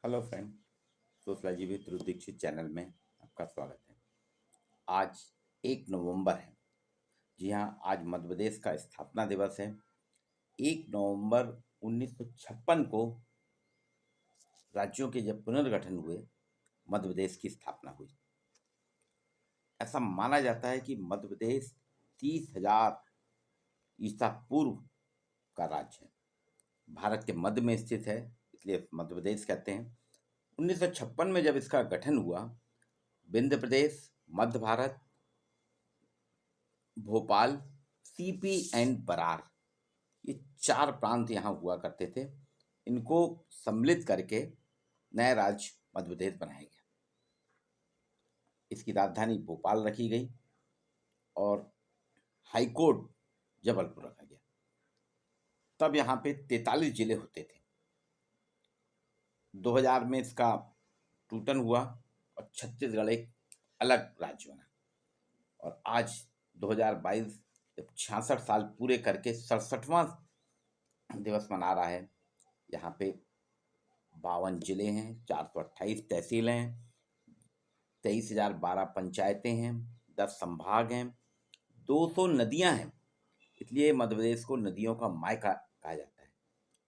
Hello friend. Sociology with Dhruv Dixit channel में आपका स्वागत है। आज 1 नवंबर है। जी हाँ, आज मध्य प्रदेश का स्थापना दिवस है। 1 नवंबर 1956 को राज्यों के जब पुनर्गठन हुए, मध्य प्रदेश की स्थापना हुई। ऐसा माना जाता है कि मध्य प्रदेश 30,000 ईसा पूर्व का राज्य है। भारत के मध्य में स्थित है, इसलिए मध्य प्रदेश कहते हैं। 1956 में जब इसका गठन हुआ, विंध्य प्रदेश, मध्य भारत, भोपाल, सीपी एंड बरार, ये 4 प्रांत यहाँ हुआ करते थे। इनको सम्मिलित करके नया राज्य मध्य प्रदेश बनाया गया। इसकी राजधानी भोपाल रखी गई और हाईकोर्ट जबलपुर रखा गया। तब यहाँ पे 43 जिले होते थे। 2000 में इसका टूटन हुआ और छत्तीसगढ़ एक अलग राज्य बना। और आज 2022 जब 66 साल पूरे करके 67वां दिवस मना रहा है। यहाँ पे 52 जिले हैं, 428 तहसीलें हैं, 23,012 पंचायतें हैं, 10 संभाग हैं, 200 नदियां हैं। इसलिए मध्य प्रदेश को नदियों का मायका कहा जाता है।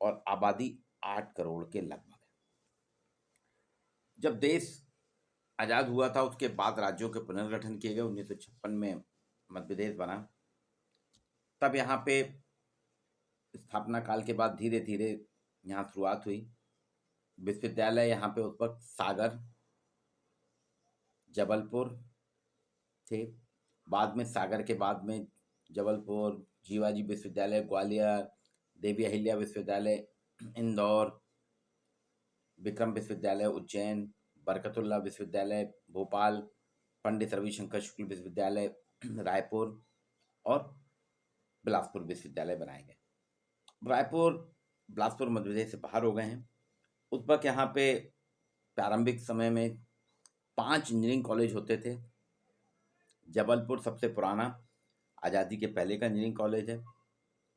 और आबादी 8 करोड़ के लगभग है। जब देश आज़ाद हुआ था, उसके बाद राज्यों के पुनर्गठन किए गए। 1956 में मध्य प्रदेश बना। तब यहाँ पे स्थापना काल के बाद धीरे धीरे यहाँ शुरुआत हुई। विश्वविद्यालय यहाँ पे उस वक्त सागर, जबलपुर थे। बाद में सागर के बाद में जबलपुर, जीवाजी विश्वविद्यालय ग्वालियर, देवी अहिल्या विश्वविद्यालय इंदौर, विक्रम विश्वविद्यालय उज्जैन, बरकतुल्ला विश्वविद्यालय भोपाल, पंडित रविशंकर शुक्ल विश्वविद्यालय रायपुर और बिलासपुर विश्वविद्यालय बनाए गए। रायपुर, बिलासपुर मध्य प्रदेश से बाहर हो गए हैं। उस वक्त यहाँ पे प्रारंभिक समय में 5 इंजीनियरिंग कॉलेज होते थे। जबलपुर सबसे पुराना, आज़ादी के पहले का इंजीनियरिंग कॉलेज है।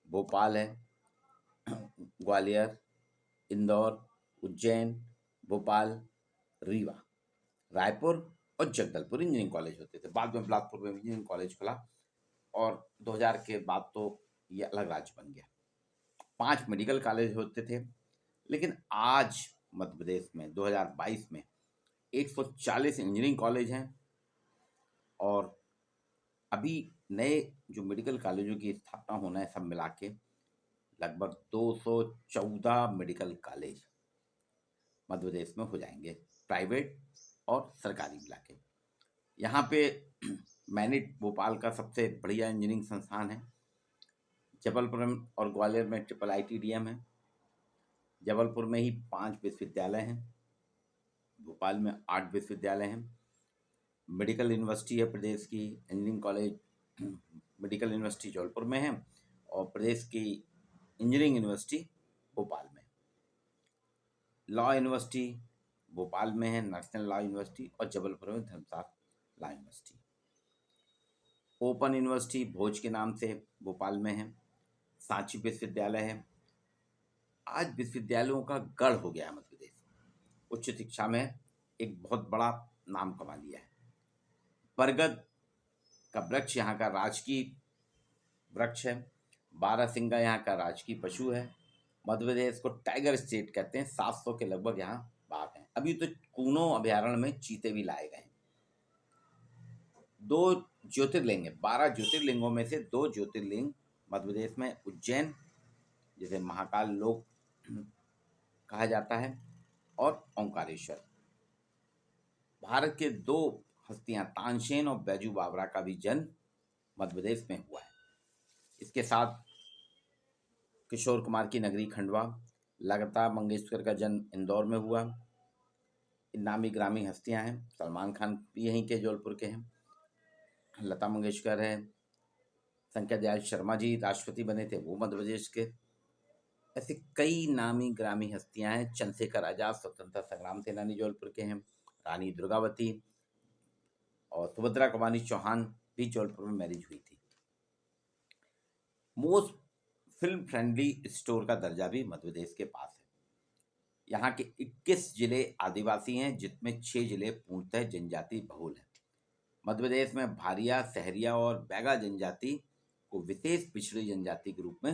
भोपाल है, ग्वालियर, इंदौर, उज्जैन, भोपाल, रीवा, रायपुर और जगदलपुर इंजीनियरिंग कॉलेज होते थे। बाद में बिलासपुर में इंजीनियरिंग कॉलेज खुला और 2000 के बाद तो ये अलग राज्य बन गया। 5 मेडिकल कॉलेज होते थे। लेकिन आज मध्य प्रदेश में 2022 में 140 इंजीनियरिंग कॉलेज हैं। और अभी नए जो मेडिकल कॉलेजों की स्थापना होना है, सब मिला के लगभग 214 मेडिकल कॉलेज मध्य प्रदेश में हो जाएंगे, प्राइवेट और सरकारी मिला के। यहाँ पे मैनिट भोपाल का सबसे बढ़िया इंजीनियरिंग संस्थान है। जबलपुर और ग्वालियर में ट्रिपल ITDM है। जबलपुर में ही 5 विश्वविद्यालय हैं, भोपाल में 8 विश्वविद्यालय हैं। मेडिकल यूनिवर्सिटी है प्रदेश की। Engineering college medical university Jabalpur में है और प्रदेश की इंजीनियरिंग यूनिवर्सिटी भोपाल में। लॉ यूनिवर्सिटी भोपाल में है, नेशनल लॉ यूनिवर्सिटी, और जबलपुर में धर्मशाला लॉ यूनिवर्सिटी। ओपन यूनिवर्सिटी भोज के नाम से भोपाल में है। सांची विश्वविद्यालय है। आज विश्वविद्यालयों का गढ़ हो गया है मध्य प्रदेश। उच्च शिक्षा में एक बहुत बड़ा नाम कमा लिया है। बरगद का वृक्ष यहाँ का राजकीय वृक्ष है। बारहसिंगा यहाँ का राजकीय पशु है। मध्य प्रदेश को टाइगर स्टेट कहते हैं। 700 के लगभग यहाँ बाघ हैं। अभी तो कूनो अभ्यारण्य में चीते भी लाए गए हैं। 2 ज्योतिर्लिंग है। 12 ज्योतिर्लिंगों में से 2 ज्योतिर्लिंग मध्य प्रदेश में, उज्जैन जिसे महाकाल लोक कहा जाता है और ओंकारेश्वर। भारत के 2 हस्तियां तानसेन और बैजू बावरा का भी जन्म मध्य प्रदेश में हुआ है। इसके साथ किशोर कुमार की नगरी खंडवा, लता मंगेशकर का जन्म इंदौर में हुआ। नामी ग्रामी हस्तियां हैं। सलमान खान भी यहीं के जबलपुर के हैं। लता मंगेशकर है। शंकर दयाल शर्मा जी राष्ट्रपति बने थे, वो मध्य प्रदेश के। ऐसे कई नामी ग्रामी हस्तियां हैं। चंद्रशेखर आजाद स्वतंत्रता संग्राम सेनानी जबलपुर के हैं। रानी दुर्गावती और सुभद्रा कुमारी चौहान भी जबलपुर में मैरिज हुई थी। मोस्ट फिल्म फ्रेंडली स्टोर का दर्जा भी मध्य प्रदेश के पास है। यहाँ के 21 जिले आदिवासी हैं, जिसमें 6 जिले पूर्णतः जनजाति बहुल हैं। मध्य प्रदेश में भारिया, सहरिया और बैगा जनजाति को विशेष पिछड़ी जनजाति के रूप में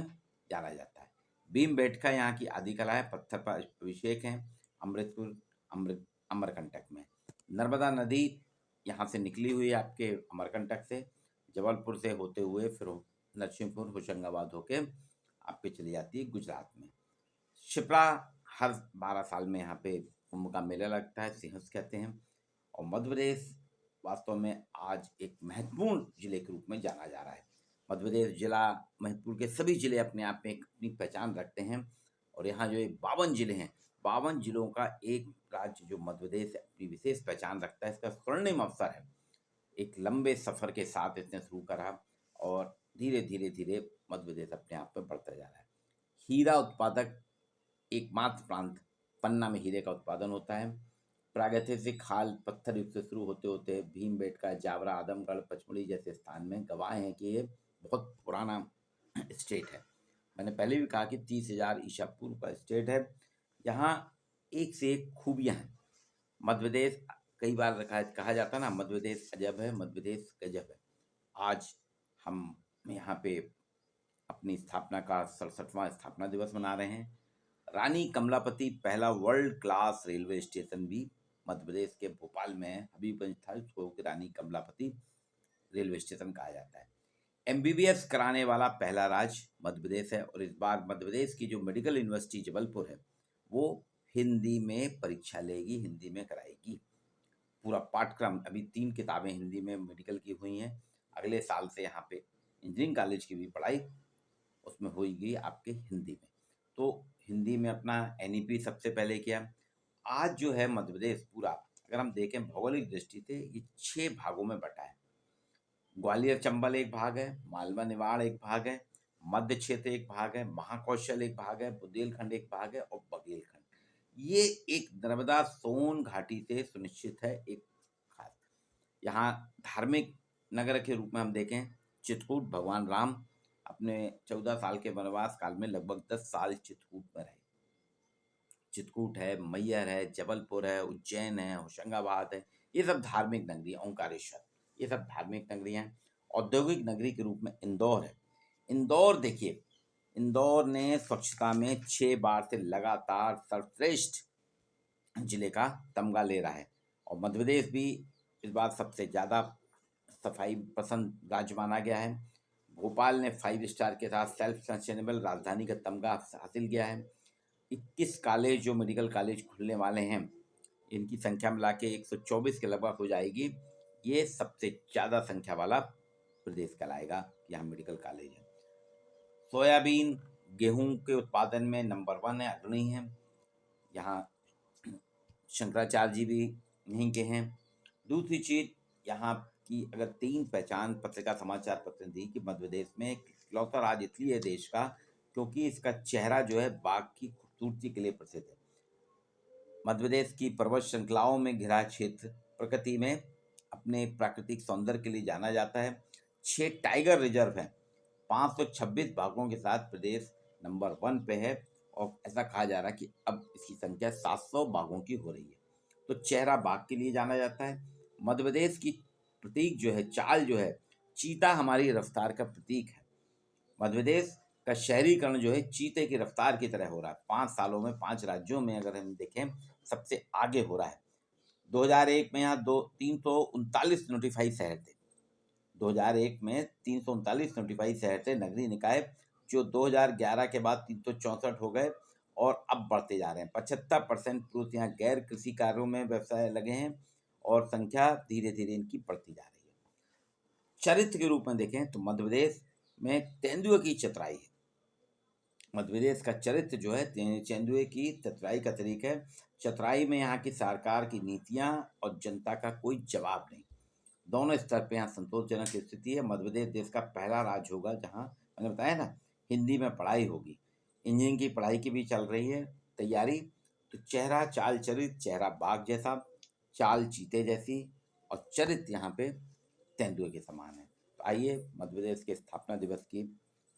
जाना जाता है। भीमबेटका यहाँ की आदि कला है। पत्थर पर अभिषेक है अमृतपुर अमरकंटक में। नर्मदा नदी यहाँ से निकली हुई है आपके अमरकंटक से, जबलपुर से होते हुए फिर नरसिंहपुर, होशंगाबाद होके आपके चली जाती है गुजरात में। शिप्रा हर 12 साल में यहाँ पे कुंभ का मेला लगता है, सिंहस्थ कहते हैं। और मध्य प्रदेश वास्तव में आज एक महत्वपूर्ण जिले के रूप में जाना जा रहा है। मध्य प्रदेश जिला, महत्वपूर्ण के सभी जिले अपने आप में एक अपनी पहचान रखते हैं। और यहाँ जो 52 जिले हैं, 52 जिलों का एक राज्य जो मध्य प्रदेश अपनी विशेष पहचान रखता है। इसका स्वर्णिम अवसर है। एक लंबे सफर के साथ इसने शुरू करा और धीरे धीरे धीरे मध्य प्रदेश अपने आप में बढ़ता जा रहा है। हीरा उत्पादक एकमात्र प्रांत, पन्ना में हीरे का उत्पादन होता है। प्रागैतिहासिक खाल पत्थर युग से शुरू होते होते भीमबेटका, जावरा, आदमगढ़, पचमढ़ी जैसे स्थान में गवाह हैं कि ये बहुत पुराना स्टेट है। मैंने पहले भी कहा कि 30,000 ईसा पूर्व का स्टेट है। यहाँ एक से एक खूबियाँ हैं। मध्य प्रदेश कई बार कहा जाता ना, मध्य प्रदेश अजब है, मध्य प्रदेश गजब है। आज हम यहाँ पे अपनी स्थापना का 67वां स्थापना दिवस मना रहे हैं। रानी कमलापति पहला वर्ल्ड क्लास रेलवे स्टेशन भी मध्य प्रदेश के भोपाल में है। हबीबगंज था, उसको रानी कमलापति रेलवे स्टेशन कहा जाता है। MBBS कराने वाला पहला राज्य मध्य प्रदेश है। और इस बार मध्य प्रदेश की जो मेडिकल यूनिवर्सिटी जबलपुर है, वो हिंदी में परीक्षा लेगी, हिंदी में कराएगी। पूरा पाठ्यक्रम, अभी 3 किताबें हिंदी में मेडिकल की हुई हैं। अगले साल से यहाँ पे इंजीनियरिंग कॉलेज की भी पढ़ाई उसमें होगी आपके हिंदी में। तो हिंदी में अपना NEP सबसे पहले किया। आज जो है मध्य प्रदेश पूरा, अगर हम देखें भौगोलिक दृष्टि से, ये 6 भागों में बटा है। ग्वालियर चंबल एक भाग है, मालवा निवाड़ एक भाग है, मध्य क्षेत्र एक भाग है, महाकौशल एक भाग है, बुंदेलखंड एक भाग है और बघेलखंड। ये एक नर्मदा सोन घाटी से सुनिश्चित है। एक खास यहाँ धार्मिक नगर के रूप में हम देखें, चित्रकूट, भगवान राम अपने 14 साल के वनवास काल में लगभग 10 साल चित्रकूट में रहे। चित्रकूट है, मैहर है, जबलपुर है, उज्जैन है, होशंगाबाद है, ये सब धार्मिक नगरी है। ओंकारेश्वर, ये सब धार्मिक नगरी हैं। औद्योगिक नगरी के रूप में इंदौर है। इंदौर देखिए, इंदौर ने स्वच्छता में 6 बार से लगातार सर्वश्रेष्ठ जिले का तमगा ले रहा है। और मध्य प्रदेश भी इस बार सबसे ज़्यादा सफाई पसंद राज्य माना गया है। भोपाल ने 5 स्टार के साथ सेल्फ सस्टेनेबल राजधानी का तमगा हासिल किया है। 21 कॉलेज जो मेडिकल कॉलेज खुलने वाले हैं, इनकी संख्या मिला के 124 के लगभग हो जाएगी। ये सबसे ज़्यादा संख्या वाला प्रदेश कहलाएगा, यहाँ मेडिकल कॉलेज है। सोयाबीन, गेहूं के उत्पादन में नंबर 1 है, अग्रणी है। यहाँ शंकराचार्य जी भी यहीं के हैं। दूसरी चीज़, यहाँ की अगर 3 पहचान पत्रिका समाचार पत्र दी कि मध्य प्रदेश में इकलौता राज्य इसलिए है देश का क्योंकि इसका चेहरा जो है बाघ की खूबसूरती के लिए प्रसिद्ध है। मध्य प्रदेश की पर्वत श्रृंखलाओं में घिरा क्षेत्र प्रकृति में अपने प्राकृतिक सौंदर्य के लिए जाना जाता है। 6 टाइगर रिजर्व हैं। 526 बाघों के साथ प्रदेश नंबर 1 पे है। और ऐसा कहा जा रहा है कि अब इसकी संख्या 700 बाघों की हो रही है। तो चेहरा बाघ के लिए जाना जाता है। मध्य प्रदेश की प्रतीक जो है, चाल जो है, चीता हमारी रफ्तार का प्रतीक है। मध्य प्रदेश का शहरीकरण जो है चीते की रफ्तार की तरह हो रहा है। 5 सालों में 5 राज्यों में अगर हम देखें सबसे आगे हो रहा है। 2001 में यहाँ 339 नोटिफाइड शहर थे। 2001 में 339 नोटिफाइड शहर थे, नगरीय निकाय, जो 2011 के बाद 364 हो गए और अब बढ़ते जा रहे हैं। 75% पुरुष यहाँ गैर कृषि कार्यों में व्यवसाय लगे हैं और संख्या धीरे धीरे इनकी बढ़ती जा रही है। चरित्र के रूप में देखें तो मध्य प्रदेश में तेंदुए की चतुराई है। मध्य प्रदेश का चरित्र जो है तेंदुए की चतुराई का तरीका है। चतुराई में यहाँ की सरकार की नीतियाँ और जनता का कोई जवाब नहीं। दोनों स्तर पे यहाँ संतोषजनक स्थिति है। मध्य प्रदेश देश का पहला राज्य होगा जहाँ मैंने बताया ना हिंदी में पढ़ाई होगी। इंजीनियरिंग की पढ़ाई की भी चल रही है तैयारी। तो चेहरा चाल चरित्र, चेहरा बाघ जैसा, चाल चीते जैसी और चरित्र यहाँ पे तेंदुए के समान है। तो आइए मध्य प्रदेश के स्थापना दिवस की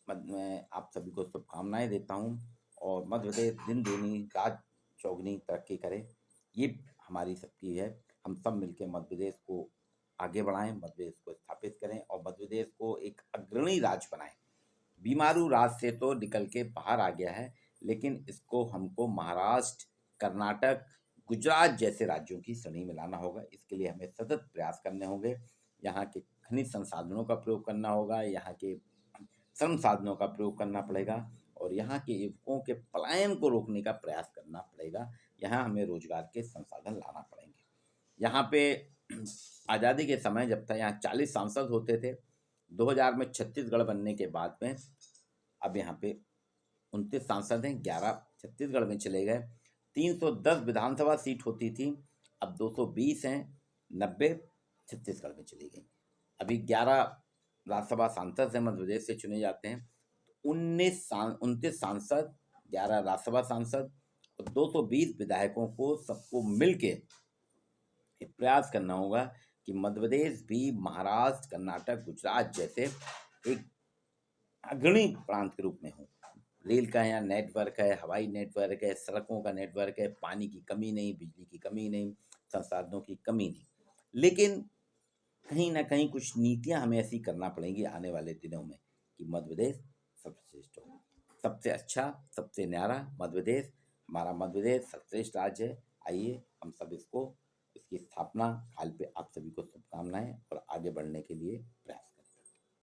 मैं आप सभी को शुभकामनाएं देता हूँ। और मध्य प्रदेश दिन दूनी रात चौगुनी तरक्की करे, ये हमारी सबकी है। हम सब मिलकर मध्य प्रदेश को आगे बढ़ाएं, मध्य प्रदेश को स्थापित करें और मध्य प्रदेश को एक अग्रणी राज्य बनाएं। बीमारू राज्य से तो निकल के बाहर आ गया है, लेकिन इसको हमको महाराष्ट्र, कर्नाटक, गुजरात जैसे राज्यों की श्रेणी में लाना होगा। इसके लिए हमें सतत प्रयास करने होंगे। यहाँ के खनिज संसाधनों का प्रयोग करना होगा, यहाँ के श्रम साधनों का प्रयोग करना पड़ेगा और यहाँ के युवकों के पलायन को रोकने का प्रयास करना पड़ेगा। यहाँ हमें रोजगार के संसाधन लाना पड़ेंगे। यहाँ पे आज़ादी के समय जब था यहाँ 40 सांसद होते थे। 2000 में छत्तीसगढ़ बनने के बाद में अब यहाँ पे 29 सांसद हैं, 11 छत्तीसगढ़ में चले गए। 310 विधानसभा सीट होती थी, अब 220 हैं, 90 छत्तीसगढ़ में चली गई। अभी 11 राज्यसभा सांसद हैं, मध्य प्रदेश से चुने जाते हैं। 29 सांसद, 11 राज्यसभा सांसद और 220 विधायकों को सबको मिलके प्रयास करना होगा कि मध्य प्रदेश भी महाराष्ट्र, कर्नाटक, गुजरात जैसे एक अग्रणी प्रांत के रूप में हो। रेल का यहाँ नेटवर्क है, हवाई नेटवर्क है, सड़कों का नेटवर्क है, पानी की कमी नहीं, बिजली की कमी नहीं, संसाधनों की कमी नहीं। लेकिन कहीं ना कहीं कुछ नीतियां हमें ऐसी करना पड़ेंगी आने वाले दिनों में कि मध्य प्रदेश सबसे श्रेष्ठ हो, सबसे अच्छा, सबसे न्यारा मध्य प्रदेश। हमारा मध्य प्रदेश सर्वश्रेष्ठ राज्य है। आइए हम सब इसकी स्थापना काल पे आप सभी को शुभकामनाएं और आगे बढ़ने के लिए प्रयास